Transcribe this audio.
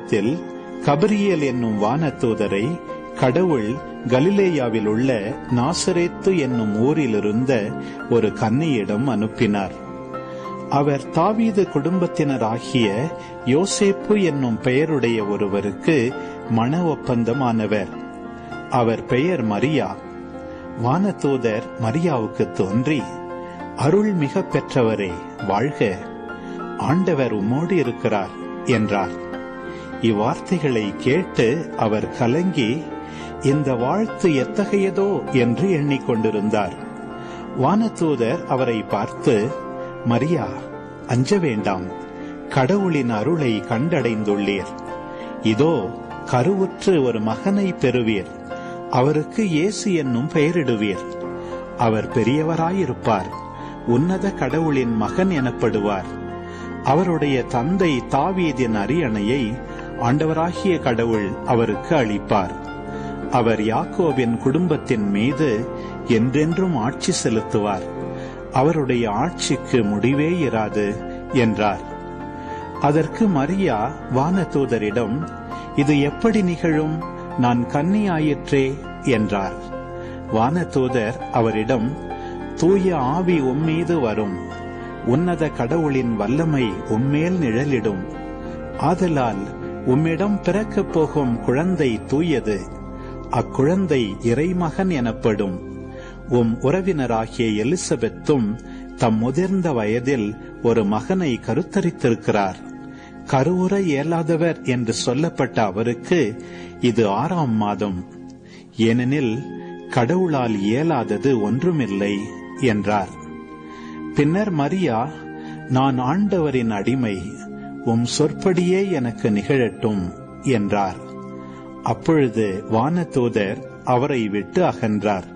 காலத்தில் கபிரியேல் என்னும் வானதூதரை கடவுள் கலிலேயாவில் உள்ள நாசரேத்து என்னும் ஊரிலிருந்த ஒரு கன்னியிடம் அனுப்பினார். அவர் தாவீது குடும்பத்தினராகிய யோசேப்பு என்னும் பெயருடைய ஒருவருக்கு மண ஒப்பந்தமானவர். அவர் பெயர் மரியா. வானதூதர் மரியாவுக்கு தோன்றி, அருள் மிக பெற்றவரே வாழ்க, ஆண்டவர் உம்மோடு இருக்கிறார் என்றார். இவ்வார்த்தைகளை கேட்டு அவர் கலங்கி, இந்த வாழ்த்து எத்தகையதோ என்று எண்ணிக்கொண்டிருந்தார். வானதூதர் அவரை பார்த்து, மரியா, அஞ்ச வேண்டாம், கடவுளின் அருளை கண்டடைந்துள்ளீர். இதோ கருவுற்று ஒரு மகனை பெறுவீர். அவருக்கு இயேசு என்னும் பெயரிடுவீர். அவர் பெரியவராயிருப்பார், உன்னத கடவுளின் மகன் எனப்படுவார். அவருடைய தந்தை தாவீதின் அரியணையை ஆண்டவராகிய கடவுள் அவருக்கு அளிப்பார். அவர் யாக்கோபின் குடும்பத்தின் மீது என்றென்றும் ஆட்சி செலுத்துவார். அவருடைய ஆட்சிக்கு முடிவே இராது என்றார். அதற்கு மரியா வானதூதரிடம், இது எப்படி நிகழும்? நான் கன்னியாயிற்றே என்றார். வானதூதர் அவரிடம், தூய ஆவி உம்மீது வரும், உன்னத கடவுளின் வல்லமை உம்மேல் நிழலிடும். ஆதலால் உம்மிடம் பிறக்கப் போகும் குழந்தை தூயது. அக்குழந்தை இறைமகன் எனப்படும். உம் உறவினராகிய எலிசபெத்தும் தம் முதிர்ந்த வயதில் ஒரு மகனை கருத்தரித்திருக்கிறார். கருவுற இயலாதவர் என்று சொல்லப்பட்ட அவருக்கு இது 6ஆம் மாதம். ஏனெனில் கடவுளால் இயலாதது ஒன்றுமில்லை என்றார். பின்னர் மரியா, நான் ஆண்டவரின் அடிமை, உம் சொற்படியே எனக்கு நிகழட்டும் என்றார். அப்பொழுது வானதூதர் அவரை விட்டு அகன்றார்.